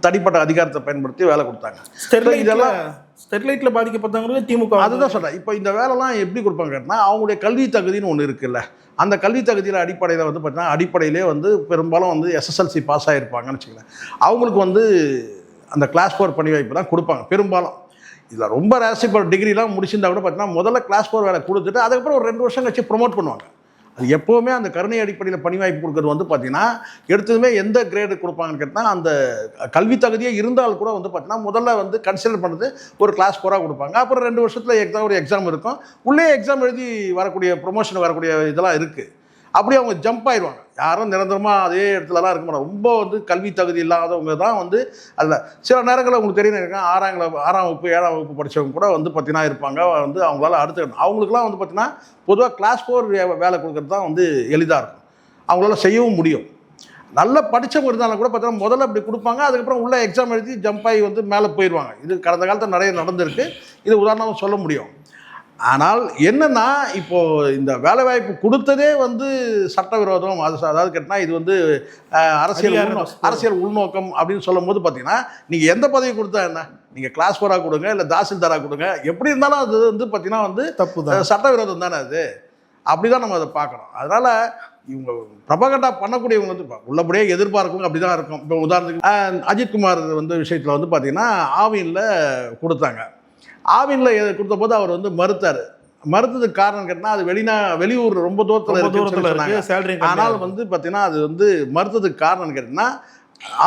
தனிப்பட்ட அதிகாரத்தை பயன்படுத்தி வேலை கொடுத்தாங்க. இதெல்லாம் ஸ்டெர்லைட்டில் பாதிக்கப்பட்டவங்களுக்கு திமுக அதுதான் சொல்கிறேன். இப்போ இந்த வேலைலாம் எப்படி கொடுப்பாங்க கேட்டால் அவங்களுடைய கல்வி தகுதின்னு ஒன்று இருக்குல்ல, அந்த கல்வி தகுதியில் அடிப்படையில் வந்து பார்த்தீங்கன்னா அடிப்படையிலே வந்து பெரும்பாலும் வந்து எஸ்எஸ்எல்சி பாஸ் ஆகிருப்பாங்கன்னு வச்சுக்கலாம். அவங்களுக்கு வந்து அந்த கிளாஸ் 4 பணி வாய்ப்பு தான் கொடுப்பாங்க பெரும்பாலும். இதில் ரொம்ப ரேசி இப்போ டிகிரிலாம் முடிச்சிருந்தா கூட பார்த்தீங்கன்னா முதல்ல கிளாஸ் 4 வேலை கொடுத்துட்டு அதுக்கப்புறம் ஒரு 2 வருஷம் கழிச்சு ப்ரொமோட் பண்ணுவாங்க. அது எப்போவுமே அந்த கருணை அடிப்படையில் பணி வாய்ப்பு கொடுக்குறது வந்து பார்த்தீங்கன்னா எடுத்ததுமே எந்த கிரேடு கொடுப்பாங்கன்னு கேட்டால் அந்த கல்வி தகுதியே இருந்தால் கூட வந்து பார்த்தீங்கன்னா முதல்ல வந்து கன்சிடர் பண்ணுறது ஒரு கிளாஸ் 4 கொடுப்பாங்க. அப்புறம் 2 வருஷத்தில் ஒரு எக்ஸாம் இருக்கும், உள்ளே எக்ஸாம் எழுதி வரக்கூடிய ப்ரொமோஷன் வரக்கூடிய இதெல்லாம் இருக்குது. அப்படி அவங்க ஜம்ப் ஆயிடுவாங்க. யாரும் நிரந்தரமாக அதே இடத்துலலாம் இருக்க மாட்டாங்க. ரொம்ப வந்து கல்வி தகுதி இல்லாதவங்க தான் வந்து அதில் சில நேரங்களில் உங்களுக்கு தெரியும், 6ஆம் வகுப்பு 7ஆம் வகுப்பு படித்தவங்க கூட வந்து பார்த்தீங்கன்னா இருப்பாங்க. வந்து அவங்களால அடுத்து அவங்களுக்குலாம் வந்து பார்த்தீங்கன்னா பொதுவாக கிளாஸ் 4 வேலை கொடுக்குறது தான் வந்து எளிதாக இருக்கும், அவங்களால செய்யவும் முடியும். நல்லா படித்தவங்க இருந்தாலும் கூட பார்த்தீங்கன்னா முதல்ல அப்படி கொடுப்பாங்க, அதுக்கப்புறம் உள்ள எக்ஸாம் எழுதி ஜம்ப் ஆகி வந்து மேலே போயிடுவாங்க. இது கடந்த காலத்தில் நிறைய நடந்திருக்கு, இது உதாரணமாக சொல்ல முடியும். ஆனால் என்னன்னா, இப்போது இந்த வேலைவாய்ப்பு கொடுத்ததே வந்து சட்டவிரோதம், அதாவது கேட்டால் இது வந்து அரசியல் உள்நோக்கம் அப்படின்னு சொல்லும் போது பார்த்தீங்கன்னா, நீங்கள் எந்த பதவி கொடுத்தா என்ன, நீங்கள் கிளாஸ் 4 கொடுங்க இல்லை தாசில்தாராக கொடுங்க, எப்படி இருந்தாலும் அது வந்து பார்த்தீங்கன்னா வந்து தப்பு தான், சட்டவிரோதம் தானே அது. அப்படி தான் நம்ம அதை பார்க்கணும். அதனால் இவங்க ப்ரொபகண்டா பண்ணக்கூடியவங்க வந்து உள்ளபடியே எதிர்பார்க்கவங்க அப்படி தான் இருக்கும். இப்போ உதாரணத்துக்கு அஜித்குமார் வந்து விஷயத்தில் வந்து பார்த்தீங்கன்னா ஆவினில் கொடுத்தாங்க. ஆவினில் கொடுத்த போது அவர் வந்து மறுத்ததுக்கு காரணம் கேட்டால் அது வெளியூர் ரொம்ப தூரத்தில் இருக்கு. ஆனால் வந்து பார்த்தீங்கன்னா அது வந்து மறுத்ததுக்கு காரணம் கேட்டிங்கன்னா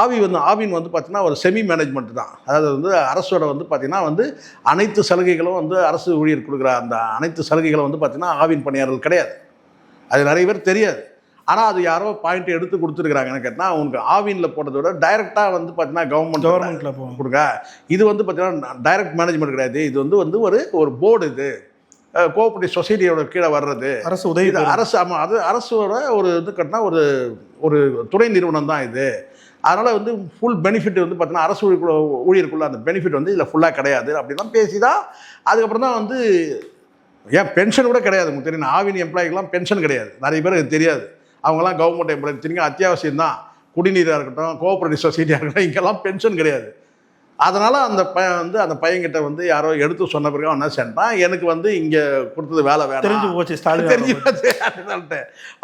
ஆவின் வந்து பார்த்தீங்கன்னா ஒரு செமி மேனேஜ்மெண்ட் தான். அதாவது வந்து அரசோட வந்து பார்த்தீங்கன்னா வந்து அனைத்து சலுகைகளும் வந்து அரசு ஊழியர் கொடுக்குற அந்த அனைத்து சலுகைகளும் வந்து பார்த்தீங்கன்னா ஆவின் பணியாளர்கள் கிடையாது. அது நிறைய பேர் தெரியாது. ஆனால் அது யாரோ பாயிண்ட் எடுத்து கொடுத்துருக்குறாங்கன்னு கேட்டால் அவங்களுக்கு ஆவினில் போட்டதை விட டைரெக்டாக வந்து பார்த்தீங்கன்னா கவர்மெண்ட்டில் கொடுங்க. இது வந்து பார்த்தீங்கன்னா டைரக்ட் மேனேஜ்மெண்ட் கிடையாது, இது வந்து ஒரு போர்டு, இது கோஆபரேட்டிவ் சொசைட்டியோட கீழே வர்றது, அரசு உதவி, அரசு. ஆமாம், அது அரசோட ஒரு இது கட்டினா ஒரு துணை நிறுவனம் தான் இது. அதனால் வந்து ஃபுல் பெனிஃபிட் வந்து பார்த்தீங்கன்னா அரசு ஊழியருக்குள்ள அந்த பெனிஃபிட் வந்து இதில் ஃபுல்லாக கிடையாது அப்படிலாம் பேசி தான் அதுக்கப்புறம் தான் வந்து ஏன் பென்ஷன் கூட கிடையாது. உங்களுக்கு தெரியும், ஆவின் எம்ப்ளாய்க்கெலாம் பென்ஷன் கிடையாது, நிறைய பேர் அது தெரியாது. அவங்களாம் கவர்மெண்ட் எம்ப்ளாய் தெரியுங்க, அத்தியாவசியம் தான். குடிநீராக இருக்கட்டும், கோஆபரேட்டிவ் சொசைட்டியாக இருக்கட்டும், இங்கெல்லாம் பென்ஷன் கிடையாது. அதனால் அந்த அந்த பையன்கிட்ட வந்து யாரோ எடுத்து சொன்ன பிறகு அவன் என்ன சென்றான், எனக்கு வந்து இங்கே கொடுத்தது வேலை வேணும், தெரிஞ்சு போச்சு, தெரிஞ்சு போச்சு.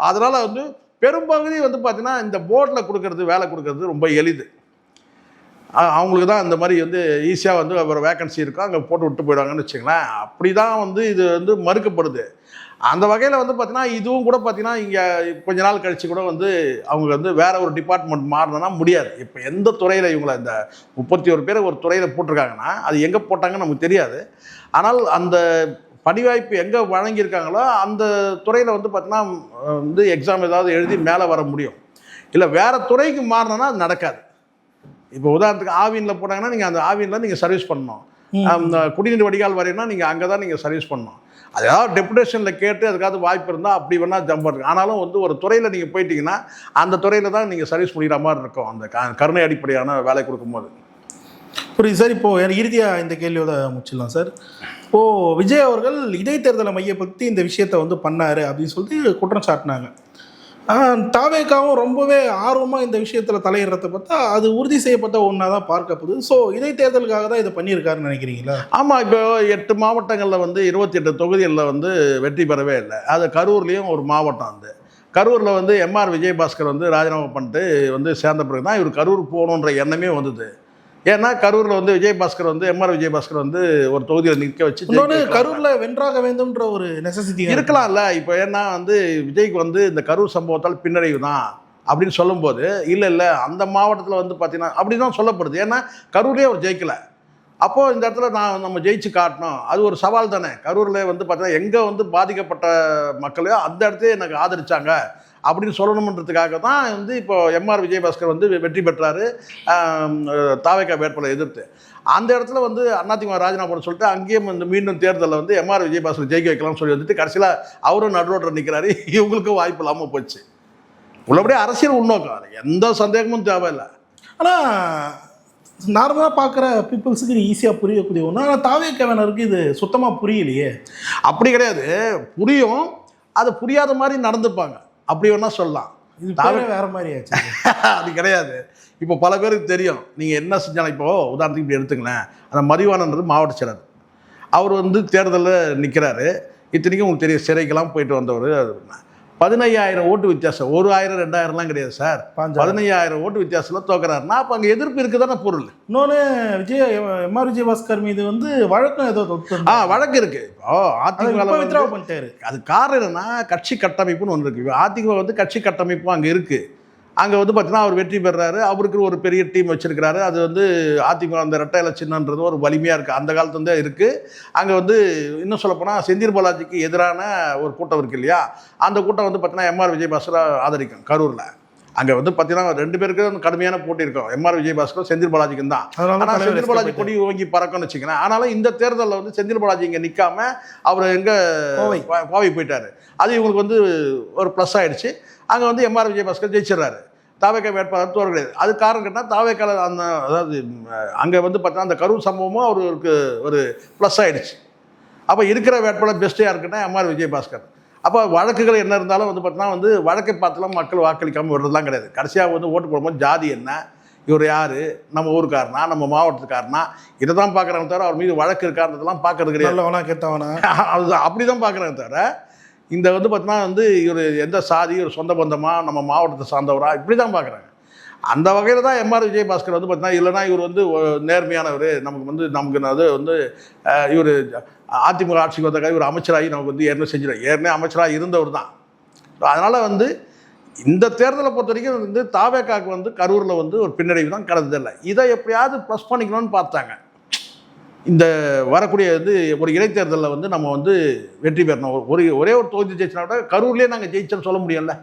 அதனால் வந்து பெரும்பகுதி வந்து பார்த்தீங்கன்னா இந்த போர்டில் கொடுக்கறது, வேலை கொடுக்கறது ரொம்ப எளிது. அவங்களுக்கு தான் இந்த மாதிரி வந்து ஈஸியாக வந்து ஒரு வேக்கன்சி இருக்கும், அங்கே போட்டு விட்டு போயிடுவாங்கன்னு வச்சுங்களேன். அப்படி தான் வந்து இது வந்து மறுக்கப்படுது. அந்த வகையில் வந்து பார்த்தீங்கன்னா இதுவும் கூட பார்த்தீங்கன்னா இங்கே கொஞ்ச நாள் கழித்து கூட வந்து அவங்க வந்து வேற ஒரு டிபார்ட்மெண்ட் மாறணும்னா முடியாது. இப்போ எந்த துறையில் இவங்களை இந்த 31 பேரை ஒரு துறையில் போட்டிருக்காங்கன்னா அது எங்கே போட்டாங்கன்னு நமக்கு தெரியாது. ஆனால் அந்த பணிவாய்ப்பு எங்கே வழங்கியிருக்காங்களோ அந்த துறையில் வந்து பார்த்தீங்கன்னா வந்து எக்ஸாம் ஏதாவது எழுதி மேலே வர முடியும். இல்லை வேறு துறைக்கு மாறணும்னா அது நடக்காது. இப்போ உதாரணத்துக்கு ஆவினில் போட்டாங்கன்னா நீங்கள் அந்த ஆவினில் நீங்கள் சர்வீஸ் பண்ணணும். குடிநீர் வடிகால் வரையினா நீங்கள் அங்கே தான் நீங்கள் சர்வீஸ் பண்ணணும். அது ஏதாவது டெபுடேஷனில் கேட்டு அதுக்காவது வாய்ப்பு இருந்தால் அப்படி வேணால் ஜம்ப் பண்ணுங்க. ஆனாலும் வந்து ஒரு துறையில் நீங்கள் போயிட்டீங்கன்னா அந்த துறையில் தான் நீங்கள் சர்வீஸ் முடிகிற மாதிரி இருக்கும், அந்த கருணை அடிப்படையான வேலை கொடுக்கும்போது. புரியுது சார். இப்போது இறுதியாக இந்த கேள்வியோட முடிச்சிடலாம் சார். இப்போது விஜய் அவர்கள் இடைத்தேர்தலை மையப்படுத்தி இந்த விஷயத்தை வந்து பண்ணார் அப்படின்னு சொல்லிட்டு குற்றம் சாட்டினாங்க. தாவேக்காவும் ரொம்பவே ஆர்வமாக இந்த விஷயத்தில் தலையிடுறத பார்த்தா அது உறுதி செய்யப்பட்ட ஒன்றா தான் பார்க்கப்படுது. ஸோ இடைத்தேர்தலுக்காக தான் இதை பண்ணியிருக்காருன்னு நினைக்கிறீங்களா? ஆமாம், இப்போ 8 மாவட்டங்களில் வந்து 28 தொகுதிகளில் வந்து வெற்றி பெறவே இல்லை. அது கரூர்லேயும் ஒரு மாவட்டம். அந்த கரூரில் வந்து எம்ஆர் விஜயபாஸ்கர் வந்து ராஜினாமா பண்ணிட்டு வந்து சேர்ந்த பிறகு தான் இவர் கரூர் போகணுன்ற எண்ணமே வந்தது. ஏன்னா கரூரில் வந்து விஜயபாஸ்கர் வந்து எம்ஆர் விஜயபாஸ்கர் வந்து ஒரு தொகுதியில் நிற்க வச்சு கரூரில் வென்றாக வேண்டும்ன்ற ஒரு நெசசிட்டி இருக்கலாம்ல. இப்போ ஏன்னா வந்து விஜய்க்கு வந்து இந்த கரூர் சம்பவத்தால் பின்னடைவு தான் அப்படின்னு சொல்லும்போது இல்லை அந்த மாவட்டத்தில் வந்து பார்த்தீங்கன்னா அப்படி தான் சொல்லப்படுது. ஏன்னா கரூர்லேயே அவர் ஜெயிக்கலை. அப்போது இந்த இடத்துல நம்ம ஜெயிச்சு காட்டணும், அது ஒரு சவால் தானே. கரூரில் வந்து பார்த்தீங்கன்னா எங்கே வந்து பாதிக்கப்பட்ட மக்களையோ அந்த இடத்தையே எனக்கு ஆதரிச்சாங்க அப்படின்னு சொல்லணுன்றதுக்காக தான் வந்து இப்போ எம்ஆர் விஜயபாஸ்கர் வந்து வெற்றி பெற்றார் தாவேக்கா வேட்பாளரை எதிர்த்து. அந்த இடத்துல வந்து அதிமுக ராஜினாமா பண்ண சொல்லிட்டு அங்கேயும் இந்த மீண்டும் தேர்தலில் வந்து எம்ஆர் விஜயபாஸ்கர் ஜெயிக்க வைக்கலாம்னு சொல்லி வந்துட்டு கடைசியில் அவரும் நடுரோட்டில் நிற்கிறாரு. இவங்களுக்கும் வாய்ப்பு இல்லாமல் போச்சு. உள்ளபடியே அரசியல் உள்நோக்கம், எந்த சந்தேகமும் தேவையில்லை. ஆனால் நார்மலாக பார்க்குற பீப்புள்ஸுக்கு இது ஈஸியாக புரியக்கூடிய ஒன்று. ஆனால் தாவேக்காவினருக்கு இது சுத்தமாக புரியலையே. அப்படி கிடையாது, புரியும், அது புரியாத மாதிரி நடந்துப்பாங்க, அப்படி வேணா சொல்லலாம். இது வேற மாதிரி ஆச்சு. அது கிடையாது. இப்போ பல பேருக்கு தெரியும் நீங்கள் என்ன செஞ்சாலும். இப்போது உதாரணத்துக்கு இப்படி எடுத்துங்களேன், அந்த மதிவானன்றது மாவட்ட செயலர், அவர் வந்து தேர்தலில் நிற்கிறாரு. இத்தனைக்கும் உங்களுக்கு தெரியும், சிறைக்கெல்லாம் போயிட்டு வந்தவர். 15,000 ஓட்டு வித்தியாசம், 1,000 2,000லாம் கிடையாது சார், 15,000 ஓட்டு வித்தியாசத்தில் தோக்குறாருன்னா அப்போ அங்கே எதிர்ப்பு இருக்குதானே பொருள். இன்னொன்று எம்ஆர் விஜயபாஸ்கர் மீது வந்து வழக்கம் ஏதோ வழக்கு இருக்கு. அதிமுக பண்ணிட்டாரு. அது காரணம் என்னன்னா கட்சி கட்டமைப்புன்னு ஒன்று இருக்கு. அதிமுக வந்து கட்சி கட்டமைப்பும் அங்கே இருக்கு. அங்கே வந்து பார்த்தீங்கன்னா அவர் வெற்றி பெறுறாரு. அவருக்கு ஒரு பெரிய டீம் வச்சிருக்கிறாரு. அது வந்து அதிமுக அந்த ரெட்டை இலை சின்னன்றது ஒரு வலிமையாக இருக்குது, அந்த காலத்துலேருந்தே இருக்குது. அங்கே வந்து இன்னும் சொல்லப்போனால் செந்தில் பாலாஜிக்கு எதிரான ஒரு கூட்டம் இருக்குது இல்லையா, அந்த கூட்டம் வந்து பார்த்தீங்கன்னா எம்ஆர் விஜயபாஸ்கரை ஆதரிக்கும் கரூரில். அங்கே வந்து பார்த்தீங்கன்னா 2 பேருக்கு வந்து கடுமையான போட்டி இருக்கும், எம்ஆர் விஜயபாஸ்கர் செந்தில் பாலாஜிக்கும் தான். ஆனால் செந்தில் பாலாஜி கொடி ஓங்கி பறக்கணும்னு வச்சுக்கிறேன். ஆனாலும் இந்த தேர்தலில் வந்து செந்தில் பாலாஜி இங்கே நிற்காம அவர் எங்கே கோவை போயிட்டார். அது இவங்களுக்கு வந்து ஒரு ப்ளஸ் ஆகிடுச்சு. அங்கே வந்து எம்ஆர் விஜயபாஸ்கர் ஜெயிச்சிடறாரு. தாவேக்கா வேட்பாளர் தோற கிடையாது. அது காரணம் கேட்டால் தாவேக்கால அந்த அதாவது அங்கே வந்து பார்த்தீங்கன்னா அந்த கரூர் சம்பவமும் அவருக்கு ஒரு ப்ளஸ் ஆகிடுச்சு. அப்போ இருக்கிற வேட்பாளர் பெஸ்ட்டு யாருக்குன்னா எம்ஆர் விஜயபாஸ்கர். அப்போ வழக்குகள் என்ன இருந்தாலும் வந்து பார்த்தீங்கன்னா வந்து வழக்கை பார்த்துலாம் மக்கள் வாக்களிக்காமல் விடுறதுலாம் கிடையாது. கடைசியாக வந்து ஓட்டு போடும்போது ஜாதி என்ன, இவர் யார், நம்ம ஊருக்காரனா, நம்ம மாவட்டத்துக்காரனா, இதை தான் பார்க்குறாங்க தவிர அவர் மீது வழக்கு இருக்கான்றதெல்லாம் பார்க்கறது கிடையாது. கேட்டவனா அதுதான் அப்படி தான் பார்க்குறாங்க தவிர இந்த வந்து பார்த்தீங்கன்னா வந்து இவர் எந்த சாதி, ஒரு சொந்த பந்தமா, நம்ம மாவட்டத்தை சார்ந்தவரா, இப்படி தான் பார்க்குறாங்க. அந்த வகையில் தான் எம்ஆர் விஜயபாஸ்கர் வந்து பார்த்தீங்கன்னா இல்லைனா இவர் வந்து நேர்மையானவர், நமக்கு அது வந்து இவர் அதிமுக ஆட்சிக்கு வந்தக்காக இவர் அமைச்சராகி நமக்கு வந்து ஏற்கனவே அமைச்சராக இருந்தவர் தான். அதனால் வந்து இந்த தேர்தலை பொறுத்த வரைக்கும் வந்து தாவேக்காவுக்கு வந்து கரூரில் வந்து ஒரு பின்னடைவு தான் கடந்ததில்லை. இதை எப்படியாவது ப்ளஸ் பண்ணிக்கணும்னு பார்த்தாங்க. இந்த வரக்கூடிய வந்து ஒரு இடைத்தேர்தலில் வந்து நம்ம வந்து வெற்றி பெறணும். ஒரே ஒரு தொகுதி ஜெயிச்சனா கூட கரூர்லேயே நாங்கள் ஜெயிச்சோன்னு சொல்ல முடியல.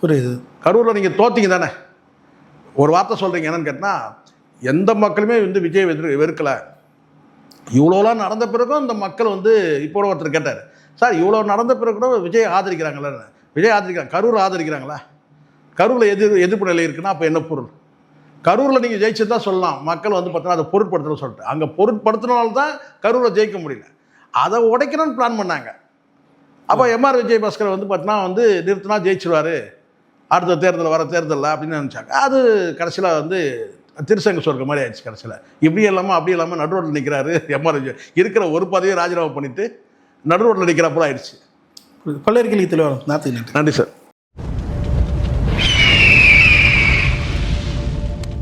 புரியுது. கரூரில் நீங்கள் தோத்தீங்க தானே. ஒரு வார்த்தை சொல்கிறீங்க என்னன்னு கேட்டால், எந்த மக்களுமே வந்து விஜய் வெறுக்கலை. இவ்வளோலாம் நடந்த பிறகும் இந்த மக்கள் வந்து இப்போ ஒருத்தர் கேட்டார், சார் இவ்வளோ நடந்த பிறகு கூட விஜய் ஆதரிக்கிறாங்களே. விஜய் ஆதரிக்கிறாங்க, கரூர் ஆதரிக்கிறாங்களா? கரூரில் எதிர்ப்பு நிலை இருக்குன்னா அப்போ என்ன பொருள்? கரூரில் நீங்கள் ஜெயிச்சு தான் சொல்லலாம், மக்கள் வந்து பார்த்தீங்கன்னா அதை பொருட்படுத்தணும்னு சொல்லிட்டு. அங்கே பொருட்படுத்தினால தான் கரூரில் ஜெயிக்க முடியல. அதை உடைக்கணும்னு பிளான் பண்ணாங்க. அப்போ எம்ஆர் விஜயபாஸ்கர் வந்து பார்த்தீங்கன்னா வந்து நிறுத்தினா ஜெயிச்சிருவார் அடுத்த தேர்தலில் வர தேர்தலில் அப்படின்னு நினச்சாங்க. அது கடைசியில் வந்து திருசங்க சொர்க்க மாதிரி ஆயிடுச்சு. கடைசியில் இப்படி இல்லாமல் அப்படி இல்லாமல் நடு ரோட்டில் நிற்கிறாரு எம்ஆர் விஜய். இருக்கிற ஒரு பதவியை ராஜினாமா பண்ணிவிட்டு நடு ரோட்டில் நிற்கிறப்போ ஆயிடுச்சு. பல்வேறு கேள்வி தெளிவாக. நன்றி சார்.